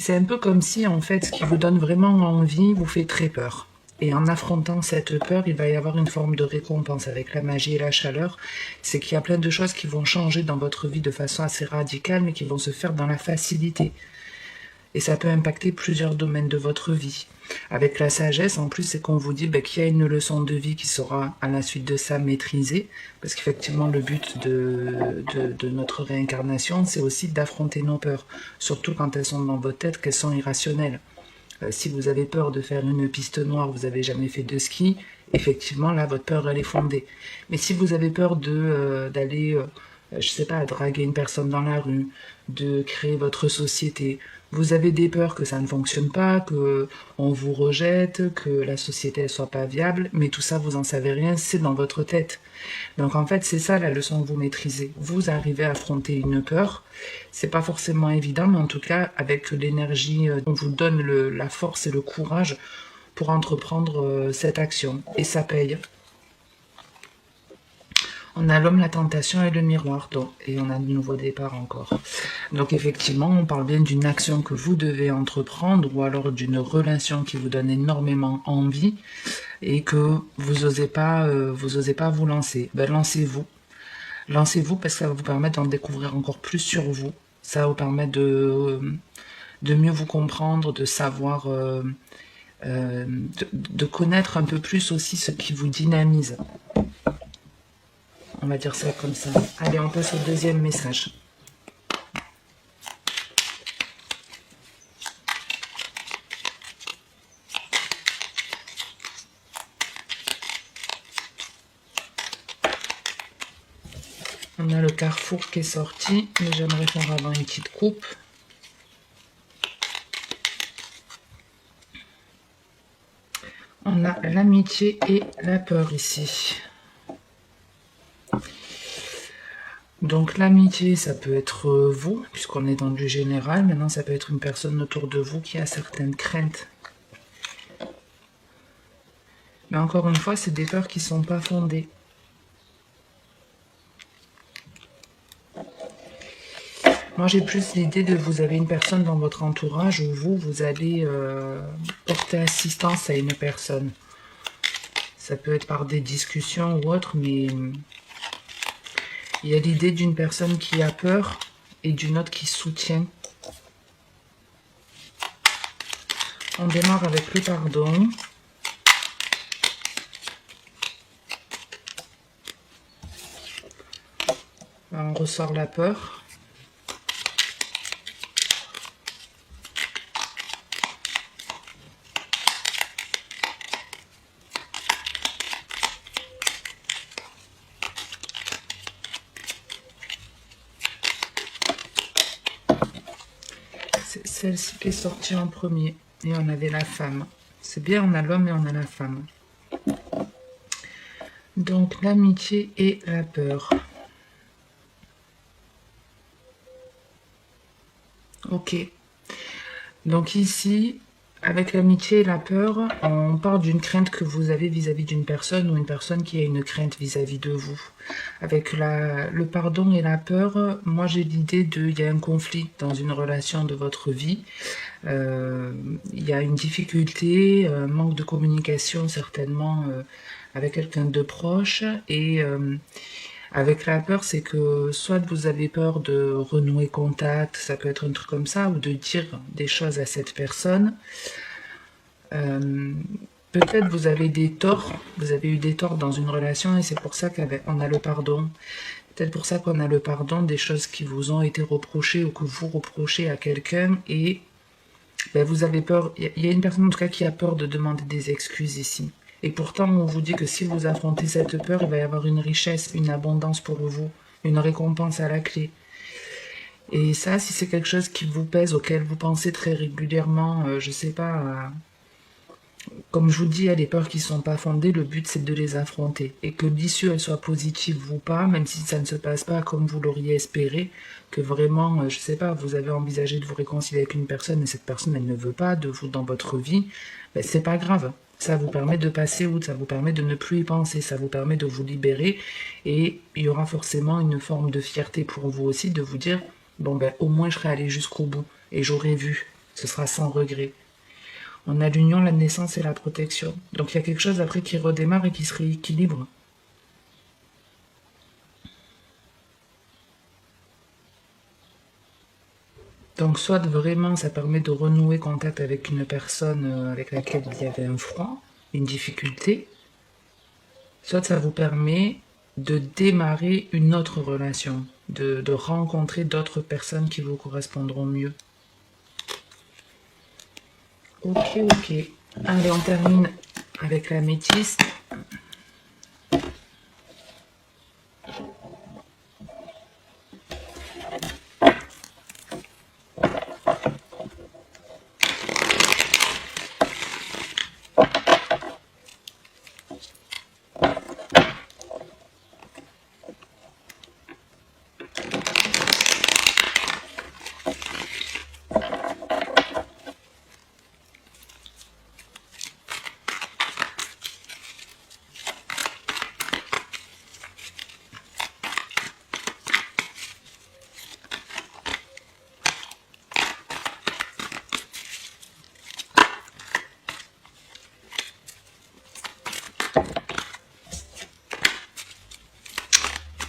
c'est un peu comme si, en fait, ce qui vous donne vraiment envie vous fait très peur. Et en affrontant cette peur, il va y avoir une forme de récompense avec la magie et la chaleur. C'est qu'il y a plein de choses qui vont changer dans votre vie de façon assez radicale, mais qui vont se faire dans la facilité. Et ça peut impacter plusieurs domaines de votre vie. Avec la sagesse, en plus, c'est qu'on vous dit qu'il y a une leçon de vie qui sera à la suite de ça maîtrisée, parce qu'effectivement, le but de notre réincarnation, c'est aussi d'affronter nos peurs, surtout quand elles sont dans votre tête, qu'elles sont irrationnelles. Si vous avez peur de faire une piste noire, vous n'avez jamais fait de ski, effectivement, là, votre peur, elle est fondée. Mais si vous avez peur d'aller, je sais pas, draguer une personne dans la rue, de créer votre société, vous avez des peurs que ça ne fonctionne pas, que on vous rejette, que la société ne soit pas viable, mais tout ça, vous en savez rien, c'est dans votre tête. Donc en fait, c'est ça la leçon que vous maîtrisez. Vous arrivez à affronter une peur. C'est pas forcément évident, mais en tout cas, avec l'énergie, on vous donne la force et le courage pour entreprendre cette action. Et ça paye. On a l'homme, la tentation et le miroir, donc, et on a de nouveaux départs encore. Donc effectivement, on parle bien d'une action que vous devez entreprendre, ou alors d'une relation qui vous donne énormément envie, et que vous osez pas vous lancer. Ben, lancez-vous. Lancez-vous parce que ça va vous permettre d'en découvrir encore plus sur vous. Ça va vous permettre de mieux vous comprendre, de savoir, de connaître un peu plus aussi ce qui vous dynamise. On va dire ça comme ça. Allez, on passe au deuxième message. On a le carrefour qui est sorti, mais j'aimerais faire avant une petite coupe. On a l'amitié et la peur ici. Donc l'amitié, ça peut être vous, puisqu'on est dans du général. Maintenant, ça peut être une personne autour de vous qui a certaines craintes. Mais encore une fois, c'est des peurs qui ne sont pas fondées. Moi, j'ai plus l'idée de vous avez une personne dans votre entourage où vous allez porter assistance à une personne. Ça peut être par des discussions ou autre, mais il y a l'idée d'une personne qui a peur et d'une autre qui soutient. On démarre avec le pardon. On ressort la peur. C'est celle-ci qui est sortie en premier. Et on avait la femme. C'est bien, on a l'homme et on a la femme. Donc l'amitié et la peur. Ok. Donc ici, avec l'amitié et la peur, on parle d'une crainte que vous avez vis-à-vis d'une personne ou une personne qui a une crainte vis-à-vis de vous. Avec le pardon et la peur, moi j'ai l'idée il y a un conflit dans une relation de votre vie. Il y a une difficulté, un manque de communication certainement avec quelqu'un de proche et avec la peur, c'est que soit vous avez peur de renouer contact, ça peut être un truc comme ça, ou de dire des choses à cette personne. Peut-être vous avez des torts, vous avez eu des torts dans une relation et c'est pour ça qu'on a le pardon. Peut-être pour ça qu'on a le pardon des choses qui vous ont été reprochées ou que vous reprochez à quelqu'un et vous avez peur. Il y a une personne en tout cas qui a peur de demander des excuses ici. Et pourtant, on vous dit que si vous affrontez cette peur, il va y avoir une richesse, une abondance pour vous, une récompense à la clé. Et ça, si c'est quelque chose qui vous pèse, auquel vous pensez très régulièrement, je sais pas, comme je vous dis, il y a des peurs qui ne sont pas fondées, le but c'est de les affronter. Et que l'issue elle soit positive ou pas, même si ça ne se passe pas comme vous l'auriez espéré, que vraiment, je sais pas, vous avez envisagé de vous réconcilier avec une personne et cette personne elle ne veut pas de vous dans votre vie, c'est pas grave. Ça vous permet de passer outre, ça vous permet de ne plus y penser, ça vous permet de vous libérer et il y aura forcément une forme de fierté pour vous aussi de vous dire, bon au moins je serai allé jusqu'au bout et j'aurais vu Ce sera sans regret. On a l'union, la naissance et la protection. Donc il y a quelque chose après qui redémarre et qui se rééquilibre. Donc soit vraiment ça permet de renouer contact avec une personne avec laquelle il y avait un froid, une difficulté, soit ça vous permet de démarrer une autre relation, de rencontrer d'autres personnes qui vous correspondront mieux. Ok. Allez, on termine avec la métisse.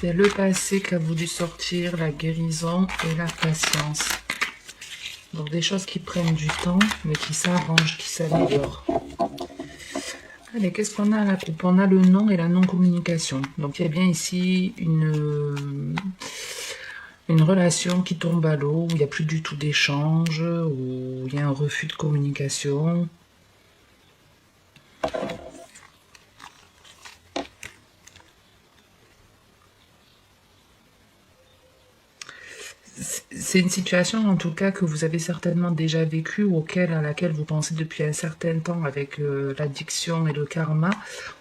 C'est le passé qui a voulu sortir, la guérison et la patience. Donc des choses qui prennent du temps, mais qui s'arrangent, qui s'améliorent. Allez, qu'est-ce qu'on a à la coupe? On a le non et la non-communication. Donc il y a bien ici une relation qui tombe à l'eau, où il n'y a plus du tout d'échange, où il y a un refus de communication. C'est une situation en tout cas que vous avez certainement déjà vécue, à laquelle vous pensez depuis un certain temps avec l'addiction et le karma.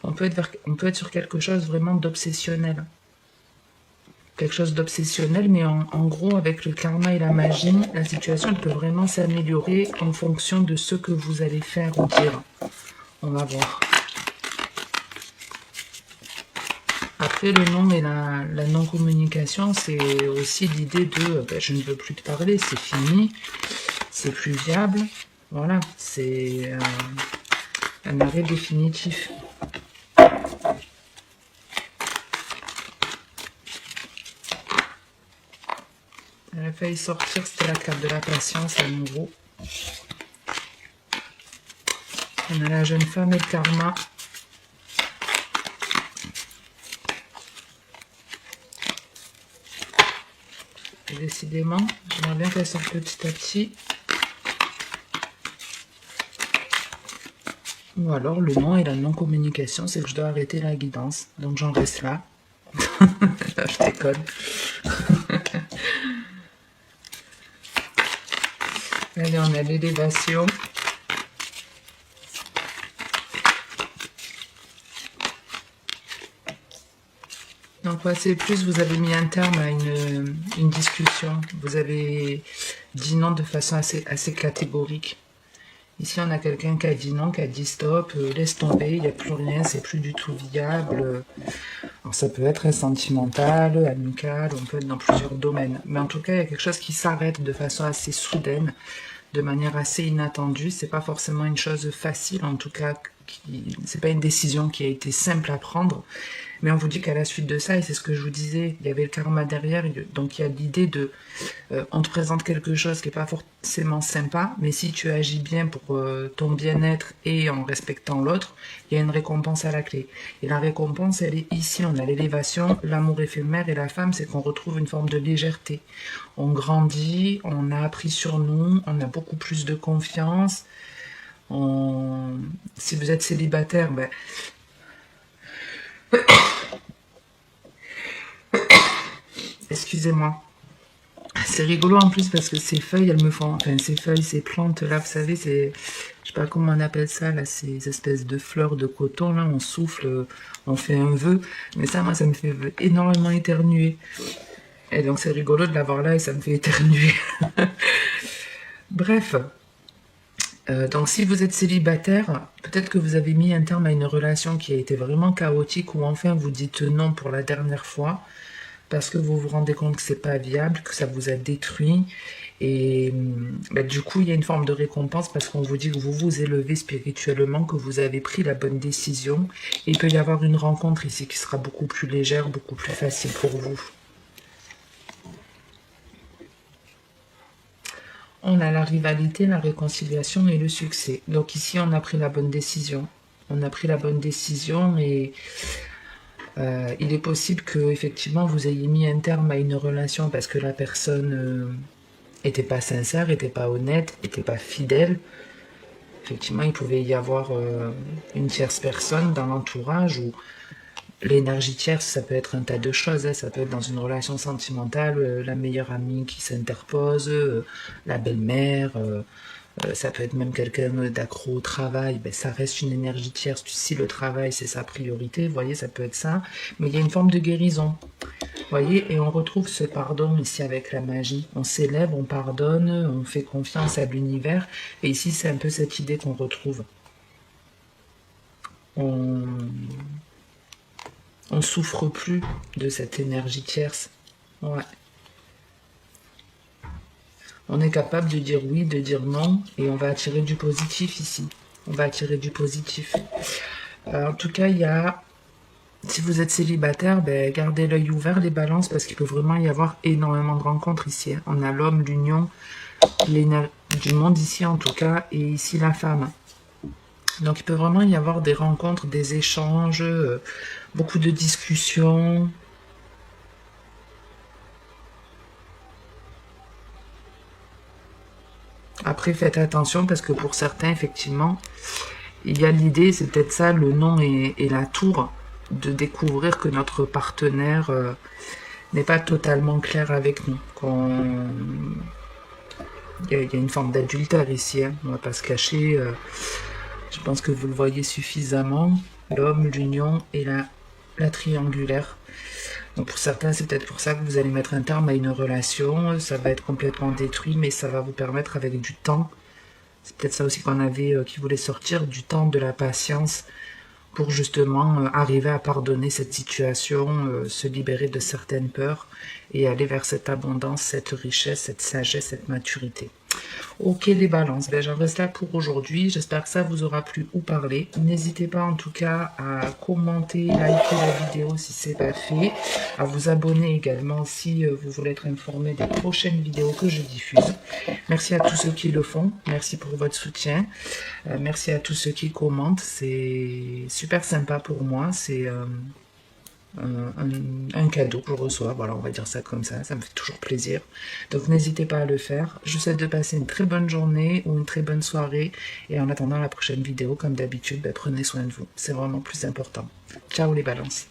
On peut être sur quelque chose vraiment d'obsessionnel. Quelque chose d'obsessionnel, mais en gros, avec le karma et la magie, la situation peut vraiment s'améliorer en fonction de ce que vous allez faire ou dire. On va voir. Après, le non et la non-communication, c'est aussi l'idée de je ne veux plus te parler, c'est fini, c'est plus viable. Voilà, c'est un arrêt définitif. Elle a failli sortir, c'était la carte de la patience à nouveau. On a la jeune femme et le karma. Et décidément, j'aimerais bien qu'elle sorte petit à petit. Ou alors le non et la non-communication, c'est que je dois arrêter la guidance. Donc j'en reste là. Je déconne. Allez, on a l'élévation. Donc, c'est plus, vous avez mis un terme à une discussion. Vous avez dit non de façon assez catégorique. Ici, on a quelqu'un qui a dit non, qui a dit stop, laisse tomber, il n'y a plus rien, c'est plus du tout viable. Alors, ça peut être sentimental, amical, on peut être dans plusieurs domaines. Mais en tout cas, il y a quelque chose qui s'arrête de façon assez soudaine, de manière assez inattendue. C'est pas forcément une chose facile, en tout cas, c'est pas une décision qui a été simple à prendre. Mais on vous dit qu'à la suite de ça, et c'est ce que je vous disais, il y avait le karma derrière, donc il y a l'idée de, on te présente quelque chose qui n'est pas forcément sympa, mais si tu agis bien pour ton bien-être et en respectant l'autre, il y a une récompense à la clé. Et la récompense, elle est ici, on a l'élévation, l'amour éphémère, et la femme, c'est qu'on retrouve une forme de légèreté. On grandit, on a appris sur nous, on a beaucoup plus de confiance. Si vous êtes célibataire, ben... Excusez-moi. C'est rigolo en plus parce que ces feuilles, elles me font... Enfin, ces feuilles, ces plantes, là, vous savez, c'est... Je sais pas comment on appelle ça, là, ces espèces de fleurs de coton, là, on souffle, on fait un vœu. Mais ça, moi, ça me fait énormément éternuer. Et donc, c'est rigolo de l'avoir là et ça me fait éternuer. Bref. Donc si vous êtes célibataire, peut-être que vous avez mis un terme à une relation qui a été vraiment chaotique ou enfin vous dites non pour la dernière fois parce que vous vous rendez compte que c'est pas viable, que ça vous a détruit Et du coup, il y a une forme de récompense parce qu'on vous dit que vous vous élevez spirituellement, que vous avez pris la bonne décision. Et il peut y avoir une rencontre ici qui sera beaucoup plus légère, beaucoup plus facile pour vous. On a la rivalité, la réconciliation et le succès. Donc ici, on a pris la bonne décision. On a pris la bonne décision et il est possible que effectivement vous ayez mis un terme à une relation parce que la personne était pas sincère, était pas honnête, était pas fidèle. Effectivement, il pouvait y avoir une tierce personne dans l'entourage ou l'énergie tierce, ça peut être un tas de choses. Hein. Ça peut être dans une relation sentimentale, la meilleure amie qui s'interpose, la belle-mère, ça peut être même quelqu'un d'accro au travail. Ben, ça reste une énergie tierce. Si le travail, c'est sa priorité, vous voyez, ça peut être ça. Mais il y a une forme de guérison. Vous voyez, et on retrouve ce pardon ici avec la magie. On s'élève, on pardonne, on fait confiance à l'univers. Et ici, c'est un peu cette idée qu'on retrouve. On souffre plus de cette énergie tierce. Ouais. On est capable de dire oui, de dire non, et on va attirer du positif ici. On va attirer du positif. En tout cas, il y a... Si vous êtes célibataire, ben, gardez l'œil ouvert, les balances, parce qu'il peut vraiment y avoir énormément de rencontres ici. Hein. On a l'homme, l'union, du monde ici en tout cas, et ici la femme. Donc il peut vraiment y avoir des rencontres, des échanges, beaucoup de discussions. Après, faites attention parce que pour certains, effectivement, il y a l'idée, c'est peut-être ça, le nom et la tour, de découvrir que notre partenaire n'est pas totalement clair avec nous. Il y a une forme d'adultère ici, hein. On ne va pas se cacher. Je pense que vous le voyez suffisamment. L'homme, l'union et la triangulaire. Donc pour certains, c'est peut-être pour ça que vous allez mettre un terme à une relation. Ça va être complètement détruit, mais ça va vous permettre avec du temps. C'est peut-être ça aussi qu'on avait, qui voulait sortir, du temps, de la patience, pour justement arriver à pardonner cette situation, se libérer de certaines peurs et aller vers cette abondance, cette richesse, cette sagesse, cette maturité. Ok les balances, ben, j'en reste là pour aujourd'hui. J'espère que ça vous aura plu ou parlé. N'hésitez pas en tout cas à commenter, liker la vidéo si c'est pas fait, à vous abonner également si vous voulez être informé des prochaines vidéos que je diffuse. Merci à tous ceux qui le font, merci pour votre soutien, merci à tous ceux qui commentent, c'est super sympa pour moi, c'est un cadeau que je reçois, voilà, on va dire ça comme ça me fait toujours plaisir. Donc n'hésitez pas à le faire. Je vous souhaite de passer une très bonne journée ou une très bonne soirée. Et en attendant la prochaine vidéo, comme d'habitude, prenez soin de vous. C'est vraiment plus important. Ciao les balances.